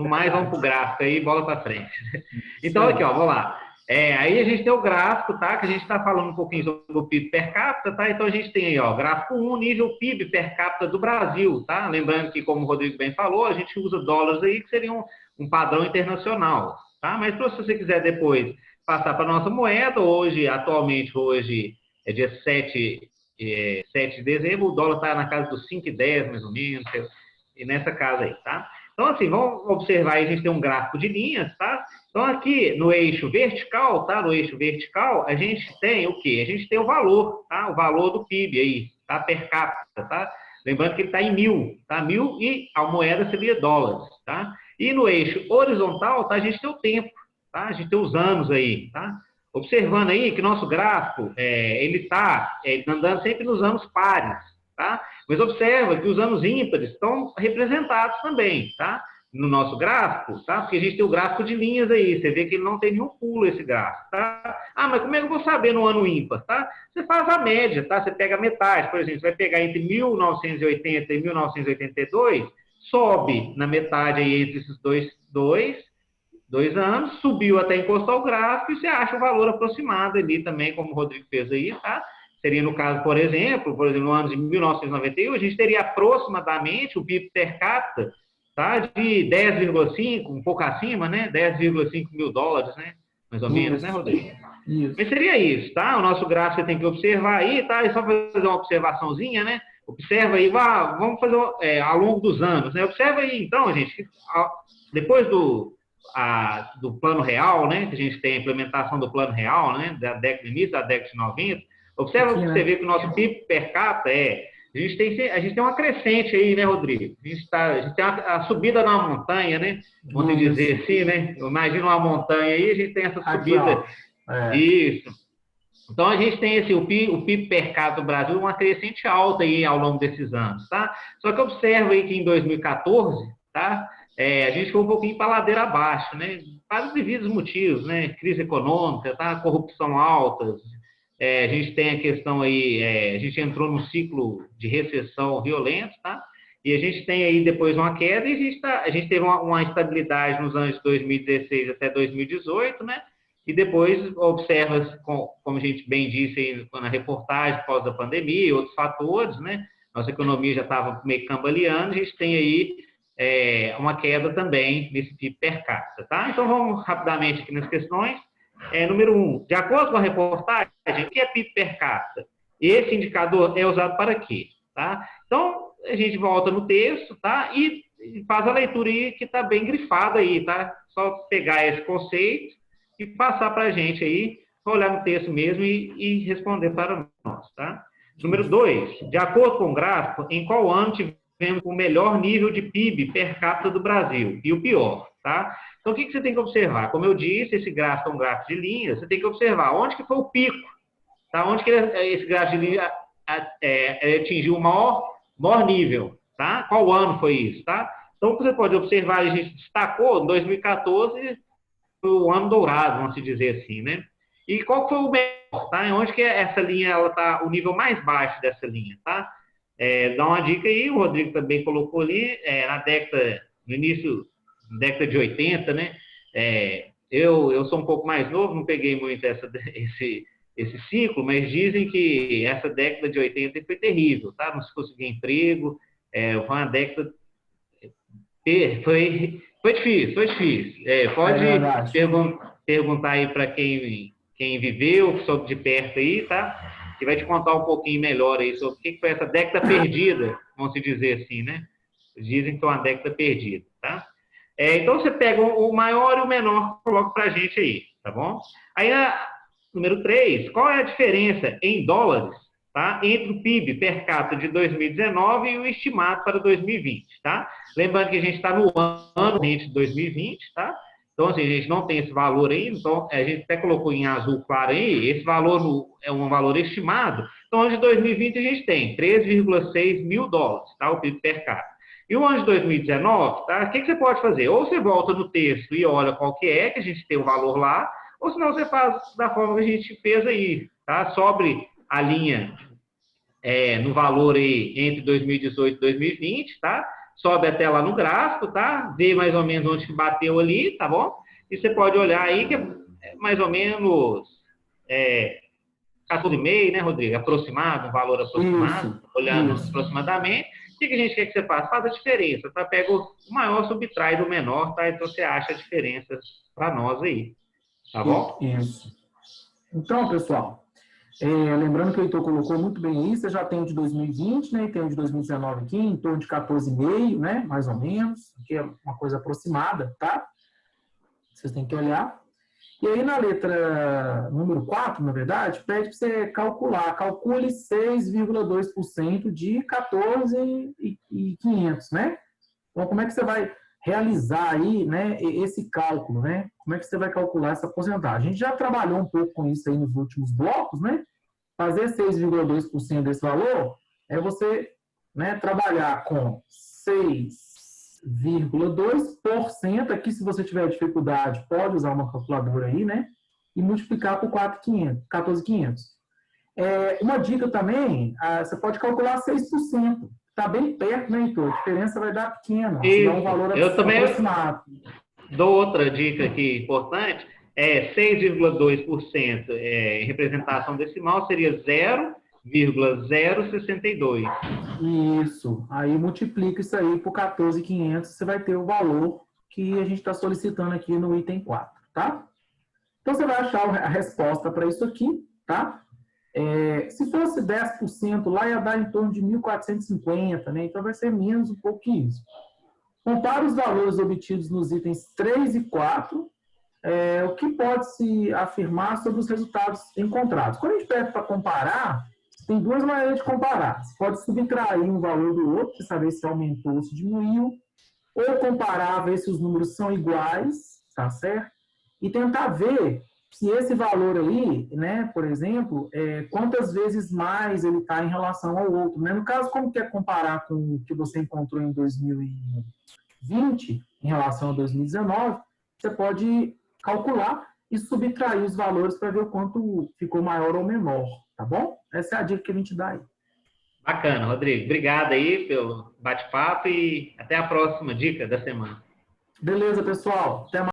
no mais, vamos para o gráfico aí, bola para frente. Isso Então, aí. aqui, ó, vamos lá. Aí a gente tem o gráfico, tá? Que a gente está falando um pouquinho sobre o PIB per capita, tá? Então a gente tem aí, ó, gráfico 1, nível PIB per capita do Brasil, tá? Lembrando que, como o Rodrigo bem falou, a gente usa dólares aí, que seria um padrão internacional, tá? Mas se você quiser depois passar para a nossa moeda, atualmente, hoje é dia 7 de dezembro, o dólar está na casa dos 5,10, mais ou menos, e nessa casa aí, tá? Então, assim, vamos observar aí, a gente tem um gráfico de linhas, tá? Então, aqui no eixo vertical, tá? No eixo vertical, a gente tem o quê? A gente tem o valor, tá? O valor do PIB aí, tá? Per capita, tá? Lembrando que ele está em 1.000, tá? 1.000 e a moeda seria dólares, tá? E no eixo horizontal, tá? A gente tem o tempo, tá? A gente tem os anos aí, tá? Observando aí que nosso gráfico, ele está andando sempre nos anos pares, tá? Mas observa que os anos ímpares estão representados também, tá? No nosso gráfico, tá? Porque a gente tem o gráfico de linhas aí, você vê que ele não tem nenhum pulo esse gráfico, tá? Ah, mas como é que eu vou saber no ano ímpar, tá? Você faz a média, tá? Você pega a metade, por exemplo, você vai pegar entre 1980 e 1982, sobe na metade aí entre esses dois anos, subiu até encostar o gráfico e você acha o valor aproximado ali também, como o Rodrigo fez aí, tá? Seria no caso, por exemplo, no ano de 1991, a gente teria aproximadamente o PIB per capita, tá? De 10,5, um pouco acima, né? 10,5 mil dólares, né? Mais ou menos, né, Isso, Rodrigo? Mas isso. seria isso, tá? O nosso gráfico você tem que observar aí, tá? É só fazer uma observaçãozinha, né? Observa aí, vamos fazer ao longo dos anos, né? Observa aí, então, gente, depois do plano real, né? Que a gente tem a implementação do plano real, né? Do início da década de 90. Observa Aqui, para você né? ver que o nosso PIB per capita a gente tem uma crescente aí, né, Rodrigo? A gente tem a subida na montanha, né? Vamos Isso. dizer assim, né? Imagina uma montanha aí, a gente tem essa Aqui, subida. ó. É. Isso. Então, a gente tem o PIB per capita do Brasil, uma crescente alta aí ao longo desses anos, tá? Só que observa aí que em 2014, tá? A gente foi um pouquinho para a ladeira abaixo, né? Para devidos motivos, né? Crise econômica, tá? Corrupção alta. A gente tem a questão aí, a gente entrou num ciclo de recessão violento, tá? E a gente tem aí depois uma queda e a gente teve uma estabilidade nos anos de 2016 até 2018, né? E depois observa, como a gente bem disse aí na reportagem, pós da pandemia e outros fatores, né? Nossa economia já estava meio cambaleando, a gente tem aí uma queda também nesse PIB per capita, tá? Então vamos rapidamente aqui nas questões. Número 1, de acordo com a reportagem, o que é PIB per capita? Esse indicador é usado para quê? Tá? Então, a gente volta no texto, tá? E faz a leitura aí que está bem grifada aí, tá? Só pegar esse conceito e passar para a gente aí, olhar no texto mesmo e responder para nós, tá? Número Isso. 2, de acordo com o gráfico, em qual ano tivemos o melhor nível de PIB per capita do Brasil e o pior, tá? Então, o que você tem que observar? Como eu disse, esse gráfico é um gráfico de linhas, você tem que observar onde que foi o pico, tá? Onde que esse gráfico de linha atingiu o maior nível, tá? Qual ano foi isso, tá? Então, você pode observar, a gente destacou, em 2014, foi o ano dourado, vamos dizer assim, né? E qual foi o melhor, tá? Onde que essa linha, ela tá, o nível mais baixo dessa linha, tá? Dá uma dica aí, o Rodrigo também colocou ali, no início da década de 80, né? Eu sou um pouco mais novo, não peguei muito esse ciclo, mas dizem que essa década de 80 foi terrível, tá? Não se conseguia emprego, foi uma década foi difícil, foi difícil. É Pode verdade. perguntar aí para quem viveu sobre de perto aí, tá? Que vai te contar um pouquinho melhor aí sobre o que foi essa década perdida, vamos dizer assim, né? Dizem que é uma década perdida, tá? Então você pega o maior e o menor, coloca para a gente aí, tá bom? Aí, número 3, qual é a diferença em dólares, tá? Entre o PIB per capita de 2019 e o estimado para 2020, tá? Lembrando que a gente está no ano de 2020, tá? Então, assim, a gente não tem esse valor aí, então a gente até colocou em azul claro aí, esse valor é um valor estimado. Então, ano de 2020 a gente tem 3,6 mil dólares, tá? O PIB per capita. E o ano de 2019, tá? O que você pode fazer? Ou você volta no texto e olha qual que a gente tem o valor lá, ou senão você faz da forma que a gente fez aí, tá? Sobre a linha no valor aí entre 2018 e 2020, tá? Sobe até lá no gráfico, tá? Vê mais ou menos onde que bateu ali, tá bom? E você pode olhar aí que é mais ou menos 14,5, né, Rodrigo? Aproximado, um valor aproximado, Isso, olhando isso. aproximadamente. O que a gente quer que você faça? Faz a diferença, tá? Pega o maior, subtrai do menor, tá? Então você acha a diferença para nós aí, tá bom? Isso. Então, pessoal, lembrando que o Heitor colocou muito bem aí, você já tem o de 2020, né, e tem o de 2019 aqui, em torno de 14,5, né, mais ou menos, que é uma coisa aproximada, tá? Vocês têm que olhar. E aí, na letra número 4, na verdade, pede para você calcular. Calcule 6,2% de 14.500, né? Então, como é que você vai realizar aí, né, esse cálculo, né? Como é que você vai calcular essa porcentagem? A gente já trabalhou um pouco com isso aí nos últimos blocos, né? Fazer 6,2% desse valor é você, né, trabalhar com 6,2%. Aqui, se você tiver dificuldade, pode usar uma calculadora aí, né? E multiplicar por 14.500. Uma dica também, você pode calcular 6%. Está bem perto, né, Heitor? A diferença vai dar pequena, se dá um Isso. valor Eu também aproximado. dou outra dica aqui importante, 6,2% em representação decimal seria 0,062. Isso. Aí multiplica isso aí por 14.500, você vai ter o valor que a gente está solicitando aqui no item 4, tá? Então, você vai achar a resposta para isso aqui, tá? Se fosse 10% lá, ia dar em torno de 1.450, né? Então, vai ser menos um pouco que isso. Compare os valores obtidos nos itens 3 e 4. O que pode-se afirmar sobre os resultados encontrados? Quando a gente pede para comparar, tem duas maneiras de comparar. Você pode subtrair um valor do outro, para saber se aumentou ou se diminuiu, ou comparar, ver se os números são iguais, tá certo? E tentar ver se esse valor aí, né, por exemplo, quantas vezes mais ele está em relação ao outro. Né? No caso, como quer comparar com o que você encontrou em 2020 em relação a 2019, você pode calcular e subtrair os valores para ver o quanto ficou maior ou menor, tá bom? Essa é a dica que a gente dá aí. Bacana, Rodrigo. Obrigado aí pelo bate-papo e até a próxima dica da semana. Beleza, pessoal. Até mais.